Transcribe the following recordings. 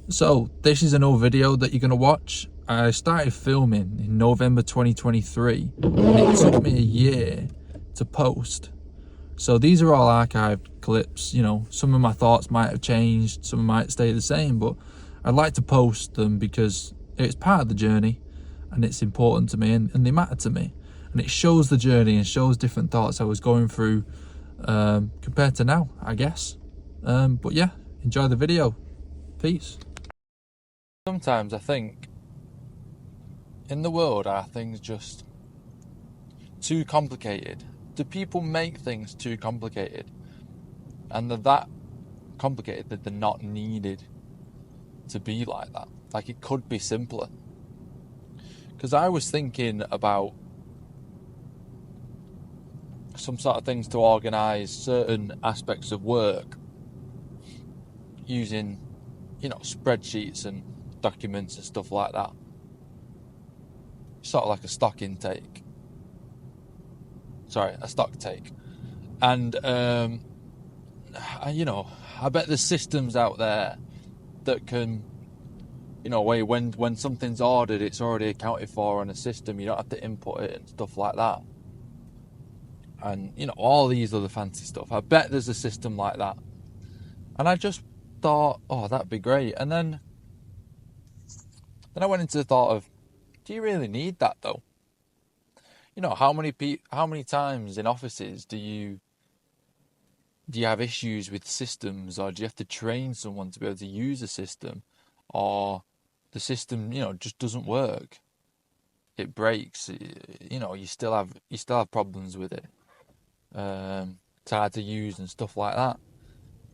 So this is an old video that you're going to watch. I started filming in November 2023 and it took me a year to post. So these are all archived clips. Some of my thoughts might have changed, some might stay the same, but I'd like to post them because it's part of the journey and it's important to me, and they matter to me, and it shows the journey and shows different thoughts I was going through compared to now, I guess. But yeah, enjoy the video. Peace. Sometimes I think in the world, are things just too complicated? Do people make things too complicated? And they're that complicated that they're not needed to be like that. Like, it could be simpler. Because I was thinking about some sort of things to organise certain aspects of work using, spreadsheets and documents and stuff like that. Sort of like a stock intake. Sorry, a stock take. And, I bet there's systems out there that can, when something's ordered, it's already accounted for on a system. You don't have to input it and stuff like that. And, all these other fancy stuff. I bet there's a system like that. And I just thought, oh, that'd be great. And then I went into the thought of, do you really need that though? How many times in offices do you have issues with systems, or do you have to train someone to be able to use a system, or the system, just doesn't work? It breaks. You still have problems with it. It's hard to use and stuff like that.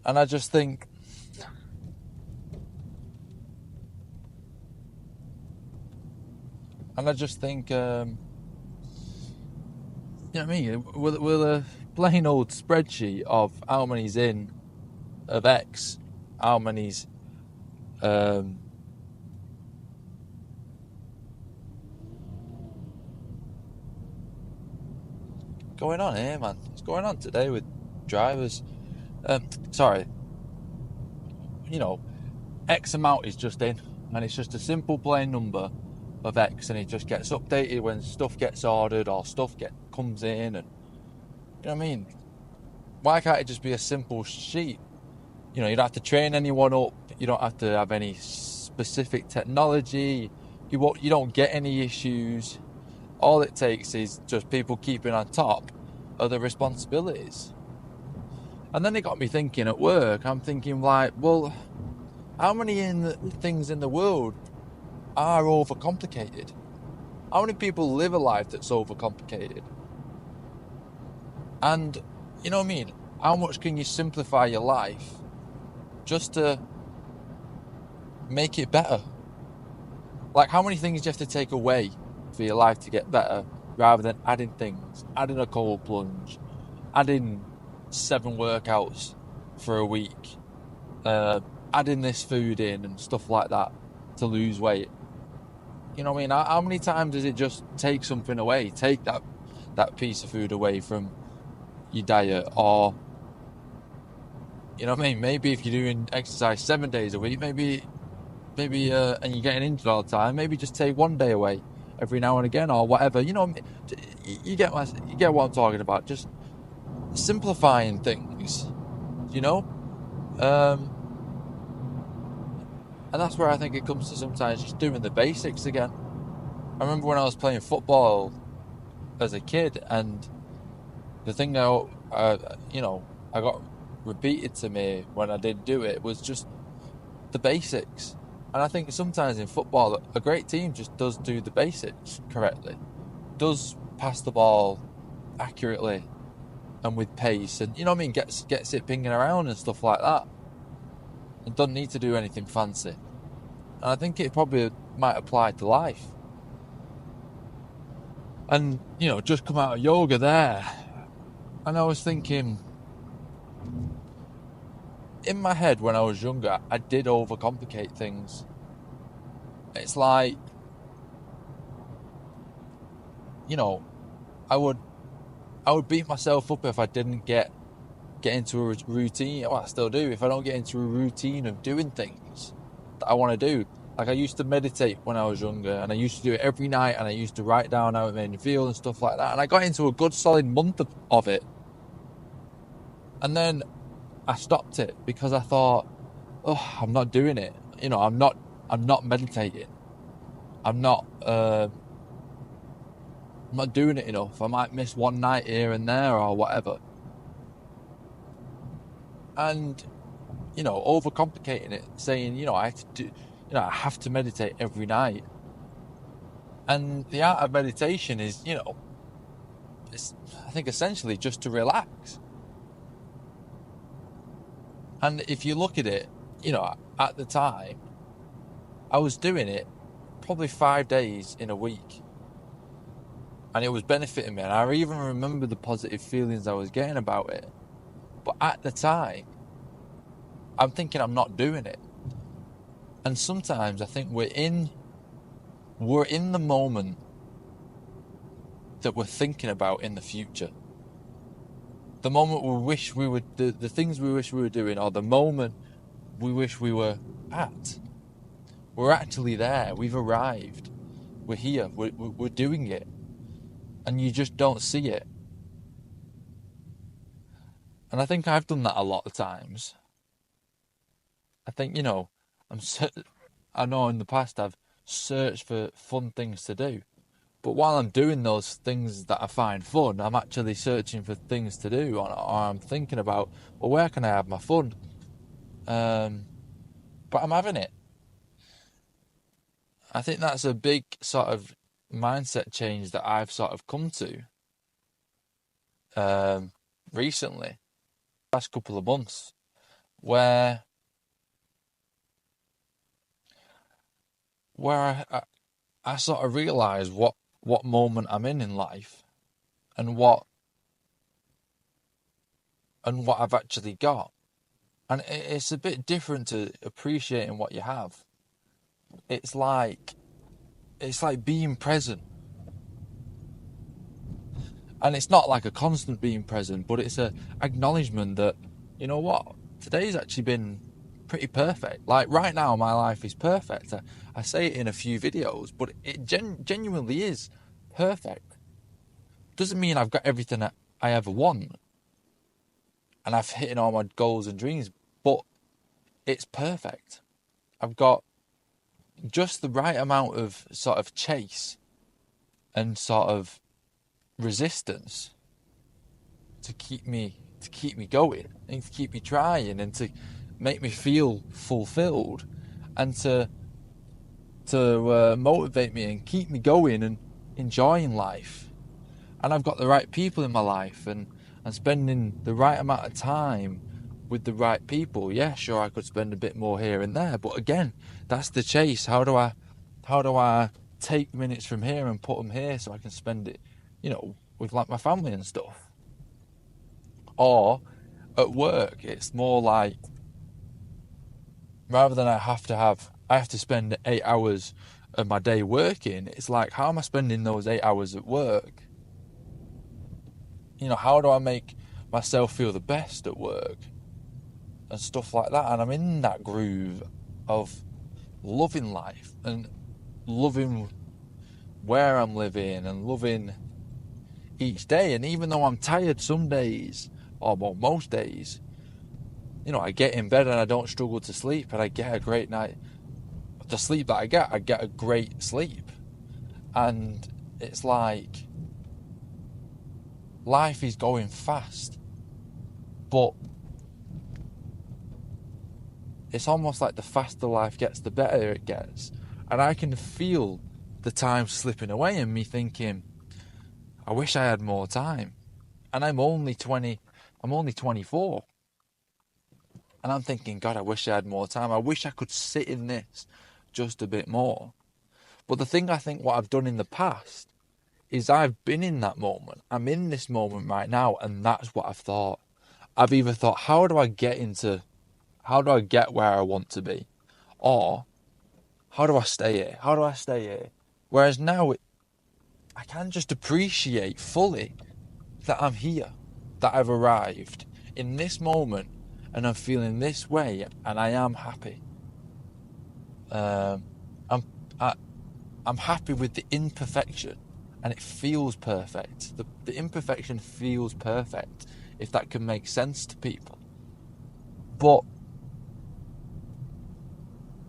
And I just think, you know what I mean? With a plain old spreadsheet of how many's in of X, how many's going on here, man? What's going on today with drivers? Sorry. X amount is just in, and it's just a simple plain number of X, and it just gets updated when stuff gets ordered or comes in, and you know what I mean? Why can't it just be a simple sheet? You don't have to train anyone up. You don't have to have any specific technology. You don't get any issues. All it takes is just people keeping on top of the responsibilities. And then it got me thinking at work. I'm thinking, like, well, how many things in the world are overcomplicated? How many people live a life that's overcomplicated? And, you know what I mean? How much can you simplify your life just to make it better? Like, how many things do you have to take away for your life to get better, rather than adding things, adding a cold plunge, adding 7 workouts for a week, adding this food in and stuff like that to lose weight? You know what I mean? How many times does it just take something away, take that piece of food away from your diet? Or, you know what I mean? Maybe if you're doing exercise 7 days a week, maybe and you're getting injured all the time, maybe just take 1 day away every now and again, or whatever. You get what I'm talking about. Just simplifying things, and that's where I think it comes to sometimes just doing the basics again. I remember when I was playing football as a kid, and the thing I got repeated to me when I did do it was just the basics. And I think sometimes in football, a great team just does do the basics correctly, does pass the ball accurately and with pace, and gets it pinging around and stuff like that, and doesn't need to do anything fancy. And I think it probably might apply to life. And just come out of yoga there, and I was thinking, in my head when I was younger, I did overcomplicate things. It's like, I would beat myself up if I didn't get into a routine. Well, I still do. If I don't get into a routine of doing things, that I want to do. Like, I used to meditate when I was younger, and I used to do it every night, and I used to write down how it made me feel and stuff like that. And I got into a good solid month of it. And then I stopped it because I thought, oh, I'm not doing it. You know, I'm not meditating. I'm not doing it enough. I might miss one night here and there or whatever. And, you know, overcomplicating it, saying, you know, I have to meditate every night. And the art of meditation is, you know, it's, I think, essentially just to relax. And if you look at it, you know, at the time, I was doing it probably 5 days in a week. And it was benefiting me. And I even remember the positive feelings I was getting about it. But at the time, I'm thinking I'm not doing it. And sometimes I think we're in the moment that we're thinking about in the future. The moment we wish we were, the things we wish we were doing, or the moment we wish we were at. We're actually there. We've arrived. We're here. We're doing it. And you just don't see it. And I think I've done that a lot of times. I think, you know, I know in the past I've searched for fun things to do. But while I'm doing those things that I find fun, I'm actually searching for things to do, or I'm thinking about, well, where can I have my fun? But I'm having it. I think that's a big sort of mindset change that I've sort of come to recently, last couple of months, where I sort of realise what moment I'm in life, and what I've actually got. And it's a bit different to appreciating what you have. It's like being present. And it's not like a constant being present, but it's a acknowledgement that, you know what, today's actually been pretty perfect. Like right now, my life is perfect. I say it in a few videos, but it genuinely is perfect. Doesn't mean I've got everything that I ever want, and I've hit all my goals and dreams, but it's perfect. I've got just the right amount of sort of chase and sort of resistance to keep me going, and to keep me trying, and to make me feel fulfilled, and to motivate me and keep me going and enjoying life. And I've got the right people in my life, and spending the right amount of time with the right people. Yeah, sure, I could spend a bit more here and there, but again, that's the chase. How do I take minutes from here and put them here so I can spend it, you know, with like my family and stuff? Or at work, it's more like, rather than I have to spend 8 hours of my day working, it's like, how am I spending those 8 hours at work? You know, how do I make myself feel the best at work? And stuff like that. And I'm in that groove of loving life, and loving where I'm living, and loving each day. And even though I'm tired some days, or well, most days, you know, I get in bed and I don't struggle to sleep, and I get a great night. The sleep that I get a great sleep. And it's like, life is going fast, but it's almost like the faster life gets, the better it gets. And I can feel the time slipping away, and me thinking, I wish I had more time. And I'm only 24. And I'm thinking, God, I wish I had more time. I wish I could sit in this just a bit more. But the thing, I think, what I've done in the past is I've been in that moment. I'm in this moment right now, and that's what I've thought. I've either thought, how do I get where I want to be? Or, how do I stay here? Whereas now, I can just appreciate fully that I'm here, that I've arrived in this moment, and I'm feeling this way, and I am happy. I'm I, I'm happy with the imperfection, and it feels perfect. The imperfection feels perfect, if that can make sense to people. But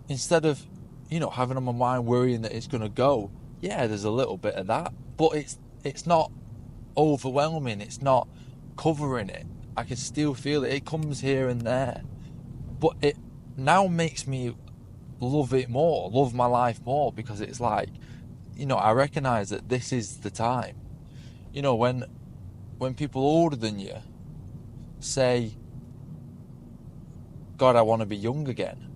instead of, having on my mind worrying that it's going to go, yeah, there's a little bit of that, but it's not overwhelming. It's not covering it. I can still feel it. It comes here and there, but it now makes me love it more, love my life more, because it's like, I recognize that this is the time. When people older than you say, God, I want to be young again,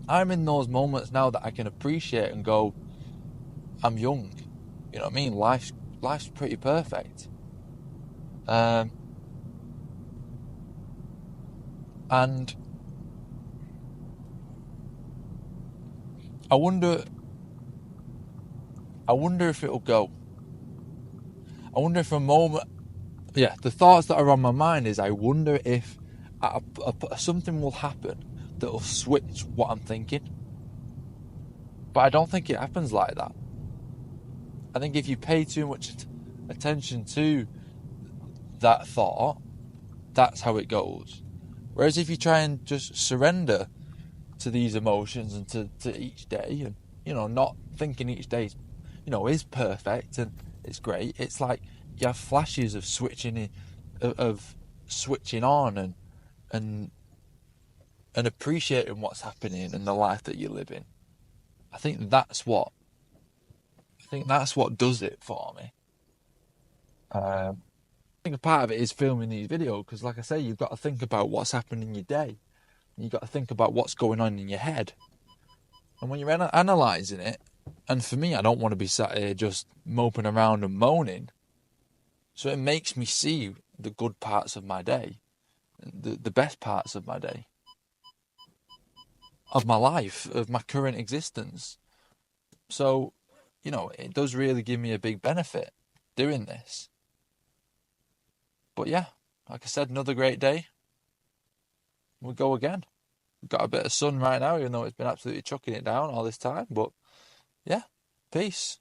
I'm in those moments now that I can appreciate and go, I'm young. You know what I mean? Life's pretty perfect. And I wonder if it'll go. I wonder if a moment, yeah, the thoughts that are on my mind is, I wonder if something will happen that will switch what I'm thinking. But I don't think it happens like that. I think if you pay too much attention to that thought, that's how it goes. Whereas if you try and just surrender to these emotions and to each day, and not thinking each day is perfect and it's great, it's like you have flashes of switching on and appreciating what's happening in the life that you live in. I think that's what does it for me. I think a part of it is filming these videos, because like I say, you've got to think about what's happening in your day. You've got to think about what's going on in your head. And when you're analysing it, and for me, I don't want to be sat here just moping around and moaning. So it makes me see the good parts of my day, the best parts of my day, of my life, of my current existence. So, it does really give me a big benefit doing this. But yeah, like I said, another great day. We'll go again. We've got a bit of sun right now, even though it's been absolutely chucking it down all this time. But yeah, peace.